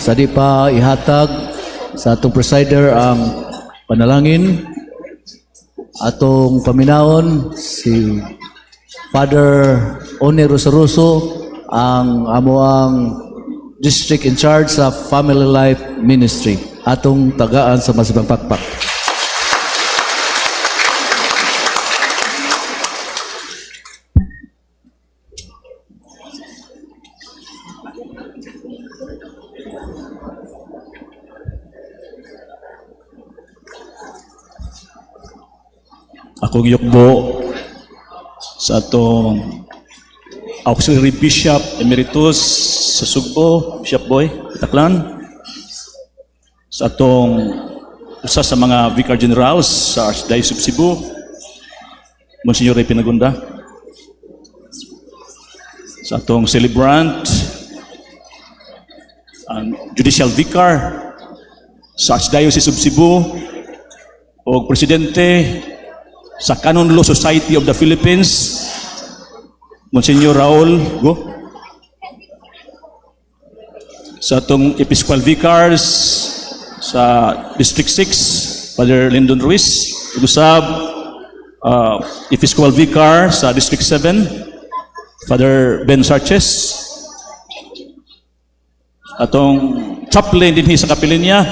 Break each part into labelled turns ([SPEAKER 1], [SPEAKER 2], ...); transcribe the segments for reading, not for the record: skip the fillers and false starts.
[SPEAKER 1] sa di pa ihatag sa atong presider ang panalangin, atong paminaon si Father One Rosaroso, ang amuang district in charge sa Family Life Ministry, atong tagaan sa Masibang Pakpak.
[SPEAKER 2] Akong yukbo sa atong Auxiliary Bishop Emeritus sa Sugbo, Bishop Boy Taklan, sa atong usa sa mga Vicar Generals sa Archdiocese of Cebu, Monsignor Ray Pinagunda, sa atong celebrant, ang Judicial Vicar sa Archdiocese of Cebu, o Presidente sa Canon Law Society of the Philippines, Monsignor Raul Go, sa atong Episcopal Vicars sa District 6, Father Lyndon Ruiz, usab Episcopal Vicar sa District 7, Father Ben Sarches, atong chaplain din sa Kapilinya,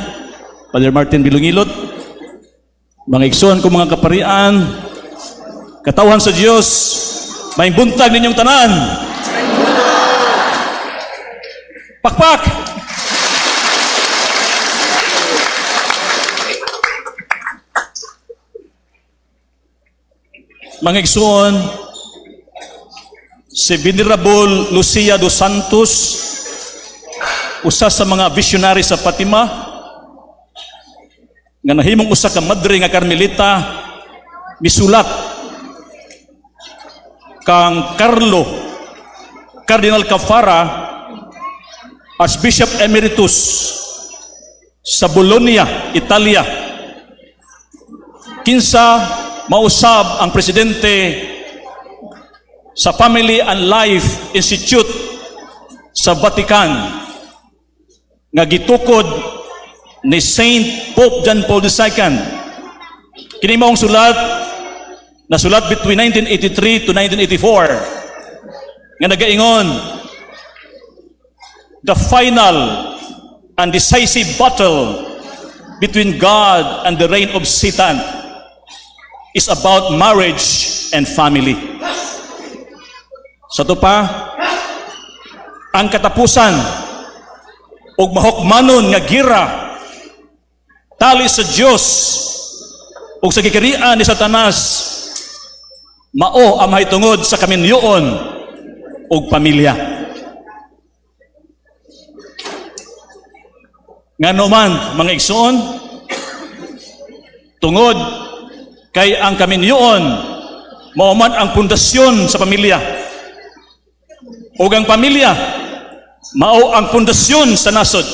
[SPEAKER 2] Father Martin Bilungilot, mga igsoon ko mga kaparian, katawan sa Diyos, may buntag ninyong tanan. Pakpak! Mga igsoon, si Venerable Lucia dos Santos, usa sa mga visionary sa Fatima, nga nahimong usa ka madre nga Carmelita, misulat kang Carlo Cardinal Caffarra, Archbishop Emeritus sa Bologna, Italia. Kinsa mausab ang presidente sa Family and Life Institute sa Vatican nga gitukod ni Saint Pope John Paul II. Kini maong sulat, nasulat between 1983 to 1984, nga nagaingon, the final and decisive battle between God and the reign of Satan is about marriage and family. Sa to pa, ang katapusan og mahukmanon nga gira tali sa Dios ug sa gikarian ni Satanas, mao ang mahitungod sa kaminyoon ug pamilya. Ngano man mga igsoon, tungod kay ang kaminyoon mao man ang pundasyon sa pamilya, ug ang pamilya mao ang pundasyon sa nasod.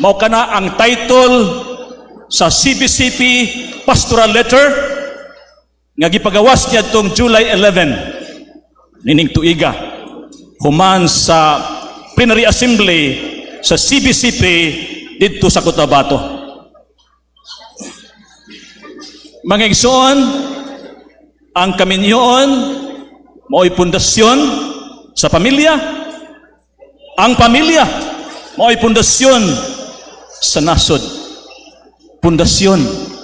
[SPEAKER 2] Mao kana ang title sa CBCP pastoral letter nga gipagawas niya tong July 11 nining tuiga, human sa plenary assembly sa CBCP didto sa Cotabato. Mga igsoon, ang kaminyoon mao'y pundasyon sa pamilya. Ang pamilya mao'y pundasyon sa nasod. Pundasyon,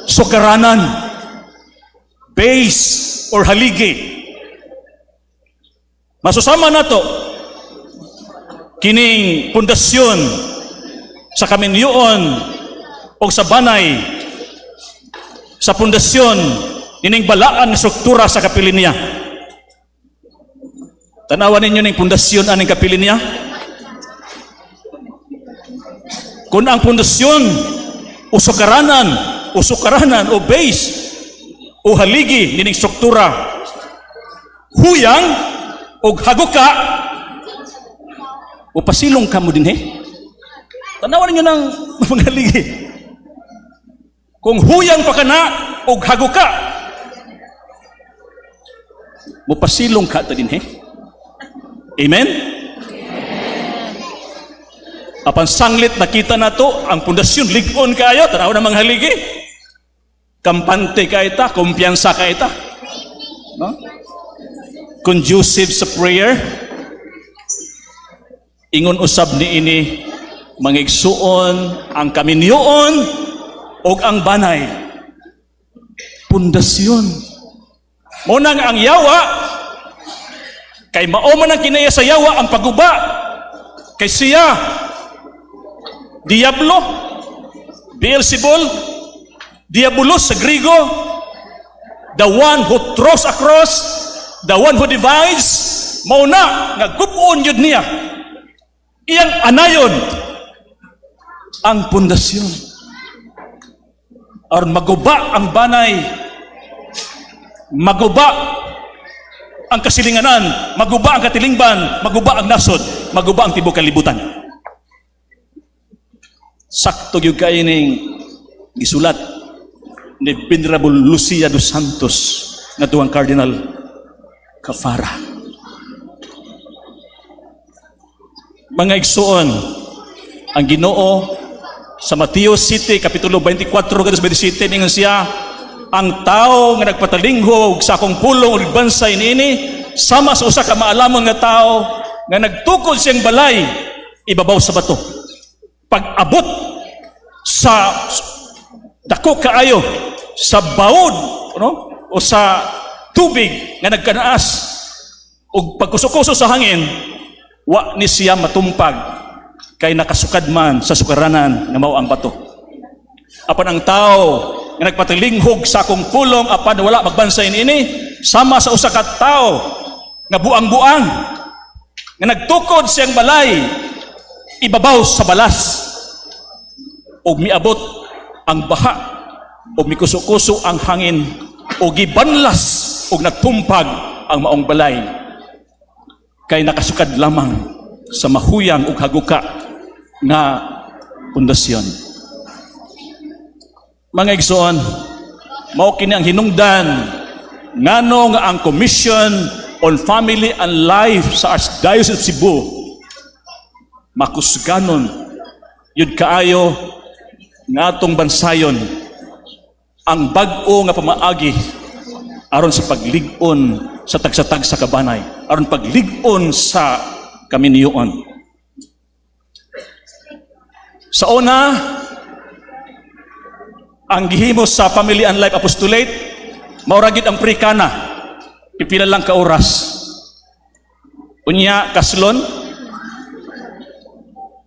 [SPEAKER 2] sukaranan, base or haligi. Masusama na to kining pundasyon sa kaminyoon o sa banay, sa pundasyon nining balaan na struktura sa Kapilinya. Tanawan ninyo ning pundasyon aning Kapilinya. Kung ang pundasyon usukaranan o base o haligi nining struktura huyang o haguka, o pasilong ka mo din tanawan ninyo ng mga haligi. Kung huyang pa ka na o haguka, mo pasilong ka ta din Amen? Apan sanglit nakita na to ang pundasyon ligon kayo, tanaw na mga haligi. Kampante ka ita, kumpiyansa ka ita. No? Conducive sa prayer. Ingon usab ni ini mga igsuon ang kaminyoon o ang banay. Pundasyon. Munang ang yawa, kay mao man ang kinaya sa yawa ang paguba. Kay siya, Diablo, Beelzebul, Diabolos sa Grigo, the one who throws across, the one who divides, mao na nagkupuon yun niya. Iyang anayon ang pundasyon. Aron maguba ang banay, maguba ang kasilinganan, maguba ang katilingban, maguba ang nasod, maguba ang tibok kalibutan. Sakto yung kaining gisulat ni Venerable Lucia dos Santos na tuwang Cardinal Cafara. Mga igsuon, ang Ginoo sa Mateo City, Kapitulo 24, verse 27, ningon siya, ang tao nga nagpatalinghog sa akong pulong o bansay niini, sama sa usa ka maalamon nga tao nga nagtukod siyang balay, ibabaw sa bato. Pag-abot sa dako kaayo, sa baod, no? O sa tubig nga nagkanaas, o pagkusukuso sa hangin, wa ni siya matumpag, kay nakasukad man sa sukaranan nga mao ang bato. Apan ang tao nga nagpatilinghog sa akong pulong apan wala magbansay niini, sama sa usa ka tao nga buang-buang nga nagtukod siyang balay, ibabaw sa balas, og miabot ang baha, og mikuso-kuso ang hangin, og gibanlas og nagtumpag ang maong balay, kay nakasukad lamang sa mahuyang ug haguka nga pundasyon. Mga igsoon, mao kini ang hinungdan ngano nga ang Commission on Family and Life sa Archdiocese of Cebu makusganon yun kaayo nga atong bansayon ang bag-o nga pamaagi aron sa paglig-on sa tagsatag sa kabanay, aron paglig-on sa kaminyoon. Sa una, ang gihimo sa Family and Life Apostolate, mauragid ang pre-kana, pipila lang ka oras. Unya, kaslon,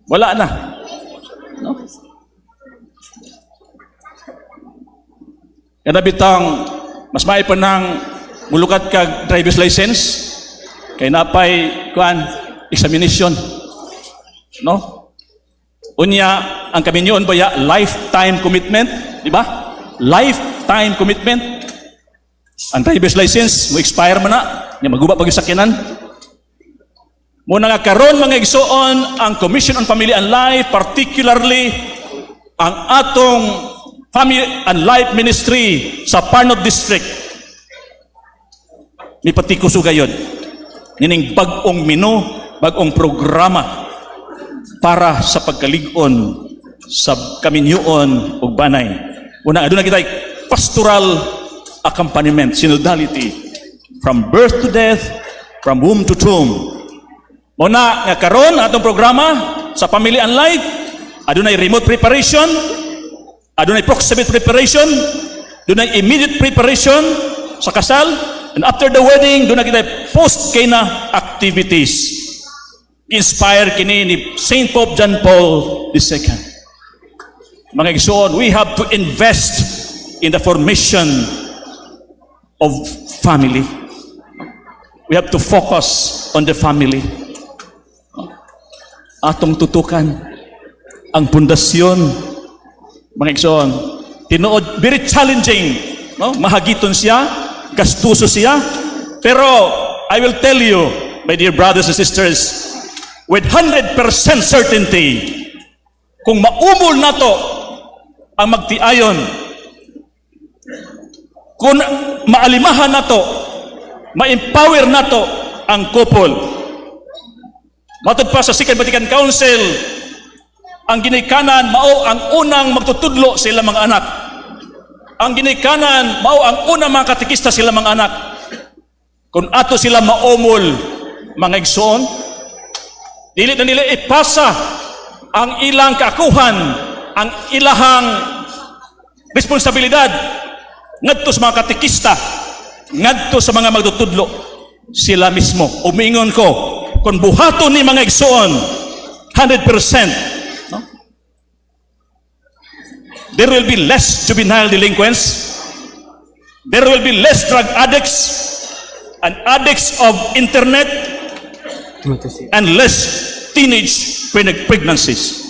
[SPEAKER 2] wala na. No? Kada bitang, mas may pa ng mulukat ka driver's license, kay napay, examination. No? Unya, ang kaminyoon ba ya, lifetime commitment, di ba? Lifetime commitment. Ang driver's license, mo expire man na, niya maguba pag sakyanan. Muna nga karon mga igsoon, ang Commission on Family and Life, particularly ang atong Family and Life Ministry sa Parnod District, ni patikuso gayon, nining bagong menu, bagong programa para sa pagkalig-on sa kaminyoon ug banay. Una, aduna kita pastoral accompaniment, synodality, from birth to death, from womb to tomb. Muna nga karon atong programa sa Family and Life, adunay remote preparation, adunay proximate preparation, adunay immediate preparation sa kasal, and after the wedding, doon na kita post-kena activities. Inspire kini ni Saint Pope John Paul II. Mga igsoon, we have to invest in the formation of family. We have to focus on the family. Atong tutukan ang pundasyon, mga igsoon, tinuod, very challenging, no? Mahagiton siya, gastuso siya, pero I will tell you, my dear brothers and sisters, with 100% certainty, kung maumol na to ang magtiayon, kung maalimahan na to, ma-empower na to ang couple. Matod pa sa Second Vatican Council, Ang ginikanan mao ang unang magtutudlo sa ilang mga anak. Ang ginikanan mao ang unang mga katikista sa ilang mga anak. Kung ato sila maomol, mga igsoon, dili na nila ipasa ang ilang kaakuhan, ang ilahang responsibilidad ngadto sa mga katikista, ngadto sa mga magtutudlo. Sila mismo, umingon ko, kung buhaton ni mga igsoon, 100%, no? There will be less juvenile delinquents, there will be less drug addicts, and addicts of internet, and less teenage pregnancies,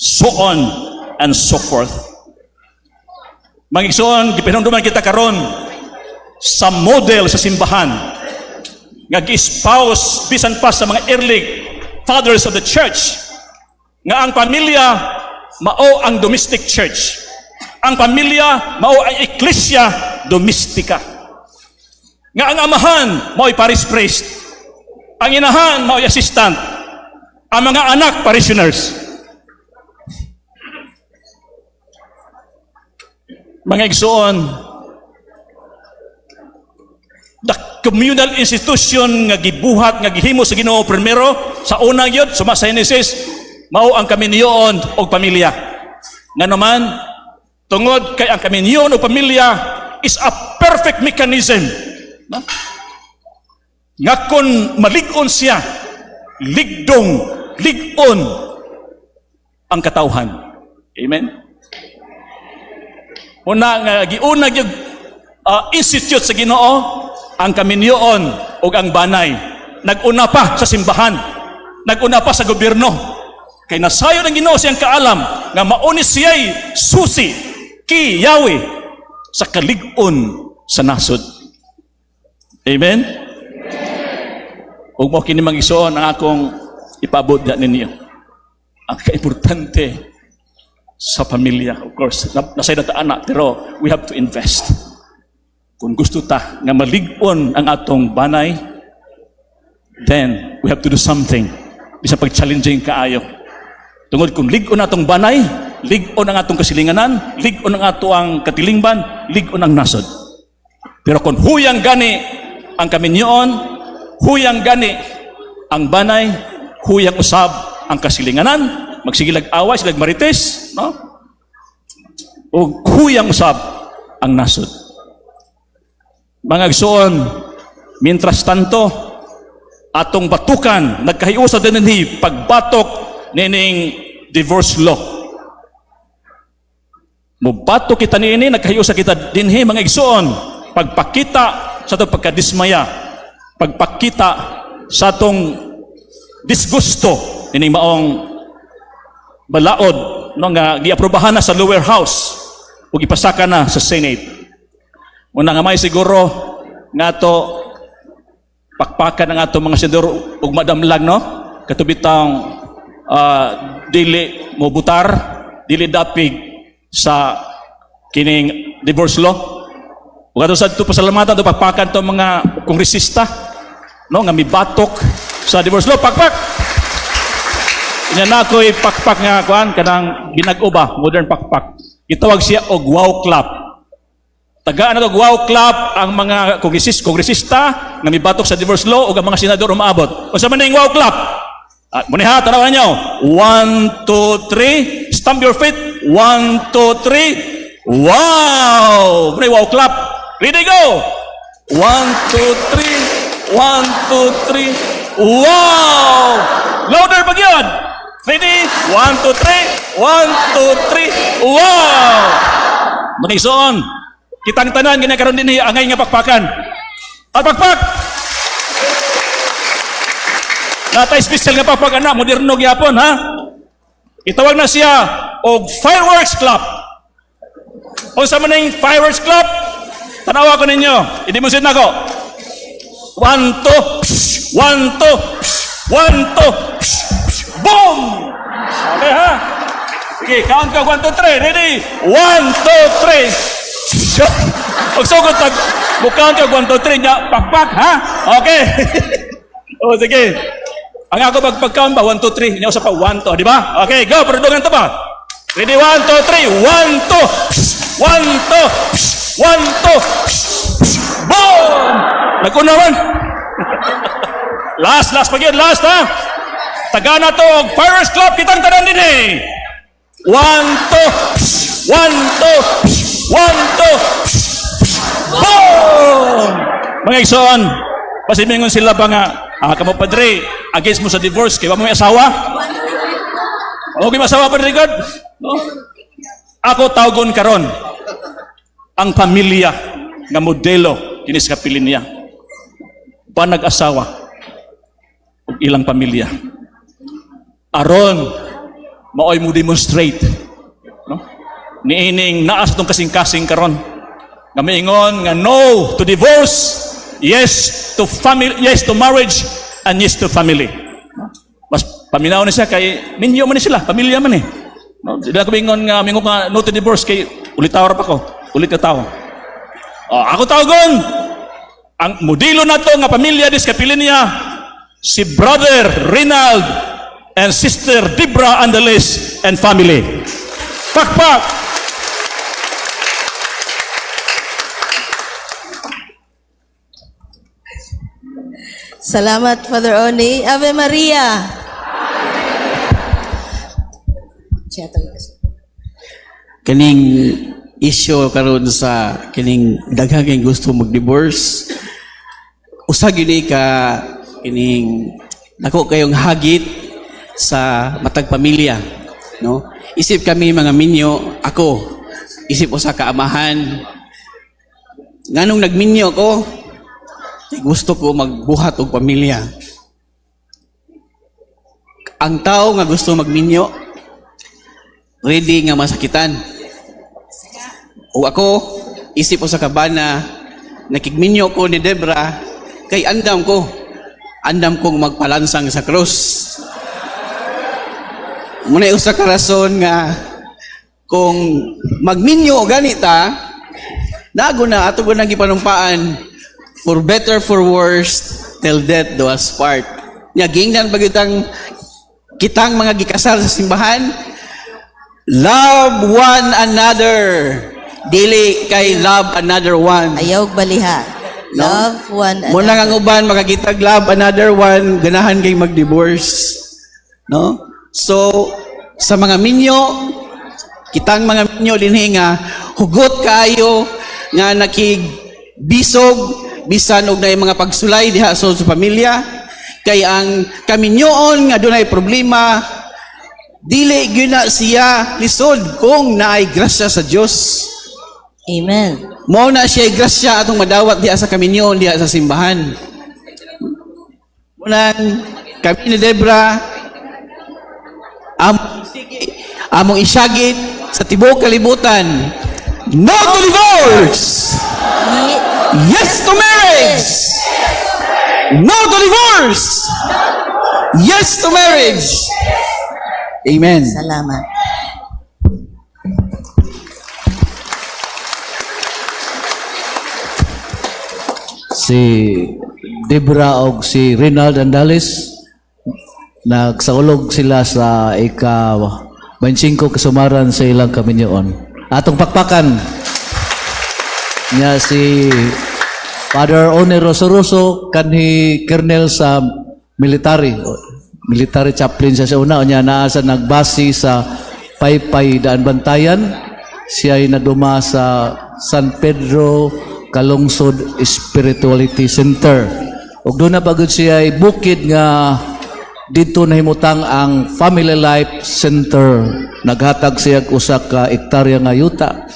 [SPEAKER 2] so on and so forth. Mga igsoon, gipinumduman kita karon sa model sa simbahan nga gi-espouse bisan pa sa mga early fathers of the church nga ang pamilya mao ang domestic church, ang pamilya mao ang eklesya domestika, nga ang amahan mao'y parish priest, ang inahan mao'y assistant, ang mga anak parishioners. Mga igsoon, the communal institution nga gibuhat nga gihimo sa Ginoo primero sa unang yod suma sa Genesis mao ang kaminyoon og pamilya. Nga naman tungod kay ang kaminyoon og pamilya is a perfect mechanism, no? Nga kun malig-on siya, lig-on ang katawhan. Amen. Una nga giunag yung institute sa Ginoo ang kaminyoon ug ang banay. Naguna pa sa simbahan, naguna pa sa gobyerno. Kay nasayon ang Ginoo siyang kaalam nga mauni siya'y susi, kiyawi sa kalig-on sa nasod. Amen? Ug mo kini mag-igsoon ang akong ipaabot ninyo. Ang kaimportante sa pamilya, of course, nasay na ta anak, pero we have to invest. Kung gusto ta nga malig-on ang atong banay, then we have to do something. Bisa pag-challenging kaayo. Tungod kung lig-on atong banay, lig-on ang atong kasilinganan, lig-on ang atong katilingban, lig-on ang nasod. Pero kung huyang gani ang kaminyoon, huyang gani ang banay, huyang usab ang kasilinganan, magsigilag away, silag marites, no? O huyang usab ang nasod. Mga igsoon, mientras tanto, atong batukan, nagkahiusa din ni pagbatok nining divorce law. Mubatok kita niini, nagkahiusa kita dinhi mga igsoon, pagpakita sa atong pagkadismaya, pagpakita sa atong disgusto nining maong balaod no nga giaprobahan na sa lower house ug ipasaka na sa Senate. Una nga may siguro nga to pakpakan ng ato mga senador ug madamlag no katubitang dili mo butar, dili dapig sa kining divorce law. Ug ato sa pasalamatan to pakpakan to mga kongresista no nga mibatok sa divorce law, pakpak. Inya na ako'y pakpak nga kuan kanang ginag-o ba, modern pakpak. Itawag siya og wow clap. Tagaan na og wow clap ang mga kongresista nga mibatok sa divorce law ug ang mga senador umaabot. Unsa man ning wow clap? Muniha tanawan niyo. 1 2 3, stamp your feet. 1 2 3. Wow! Muna wow clap. Ready go. 1 2 3. 1 2 3. Wow! Louder pag yun. Ready? 1 2 3. 1 2 3. Wow! Manigsoon. Kitang tanan ginakaroon din angay nga pakpakan. At pakpak! Natay special nga pakpak na, moderno gyapon ha. Itawag na siya og fireworks clap. Unsa man ning fireworks clap? Tanawa ko ninyo. Hindi mo sin nako. 1 2 1 2 1 2 boom! Okay ha? Sige, count ka 1 2 3. Ready? 1 2 3. Magsugod tag count ka 1 2 3 nya pakpak ha? Okay. Oh sige. Ang ako pagpagkaon ba? 1, 2, 3. Hindi sa pa. 1, 2. Di ba? Okay, go. Perudungan to ba? Ready? 1, 2, 3. 1, 2. 1, 2. 1, 2. Boom! Nag-unawan. Last pag yun. Last, ha? Taga na to. Fireworks Club. Kitang tanan din eh. 1, 2. 1, 2. 1, 2. Boom! Mga igsoon, pasimingon sila pa nga, kamo padre, against mo sa divorce, kaya mo may asawa? Okay, masawa padre God? No? Ako tawgon karon ang pamilya nga modelo kinis kapilin niya. Pa nag-asawa ug ilang pamilya. Aron maoy mo demonstrate, no? Niining naa sa tong kasing-kasing karon. Nga maingon nga no to divorce, yes to family, yes to marriage, and yes to family. Mas paminaw na siya kay ninyo man ni sila, pamilya man eh. No, sila ko maingon nga mingon nga no to divorce kay ulit tawar pa ko, ulit ka tao. Ako tawgon ang modelo nato nga pamilya dis kapilin niya si Brother Rinald and Sister Debra Andales and family. Pakpak.
[SPEAKER 3] Salamat, Father Oni. Ave Maria.
[SPEAKER 4] Kaning issue karon sa kining daghang kay gusto mag-divorce. Usa gini ka kining nako kayong hagit sa matag pamilya, no? Isip kami mga minyo, ako isip usa ka amahan. Nganong nagminyo ko? Gusto ko magbuhat og pamilya. Ang tao nga gusto magminyo, ready nga masakitan. O ako, isip ko sa kabana, nakigminyo ko ni Debra, kay andam kong magpalansang sa krus. Muna usa ka rason nga, kung magminyo ganita, nago na ato ko nang ipanumpaan, for better, for worse, till death do us part. Gingnan bagitang kitang mga gikasal sa simbahan, love one another. Dili kay love another one.
[SPEAKER 3] Ayaw baliha.
[SPEAKER 4] No?
[SPEAKER 3] Love one another.
[SPEAKER 4] Muna nga uban, makakitag love another one, ganahan kay mag-divorce. No? So, sa mga minyo, kitang mga minyo dinhi nga, hugot kayo nga nakigbisog, bisan og na mga pagsulay diha sa pamilya, kay ang kaminyoon nga dunay problema, dili gyud siya lisod kung naay grasya sa Dios.
[SPEAKER 3] Amen.
[SPEAKER 4] Mao na siya grasya atong madawat diha sa kaminyoon diha sa simbahan. Munang kami ni Debra among isyagit sa tibuok kalibutan, no to divorce! Yes to marriage! No to divorce! Yes to marriage! Amen.
[SPEAKER 3] Salamat.
[SPEAKER 1] Si Debra o si Rinald Andales, nagsaulog sila sa ika-25 kasumaran sa ilang kaminyoon. Atong pakpakan niya si Father One Rosaroso, kanhi Colonel sa military chaplain siya sa una, niya naasa nagbasi sa Paypay Daan Bantayan. Siya ay naduma sa San Pedro Kalungsod Spirituality Center. Ug doon na pagod siya ay bukid nga dito nahimutang ang Family Life Center. Naghatag siya usa ka ektarya nga yuta.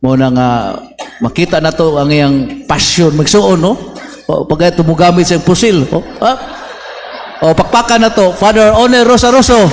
[SPEAKER 1] Mo na nga makita na to ang iyang passion magsuon, no? Pag tumugamit sa pusil, pakpakan na to, Father One Rosaroso.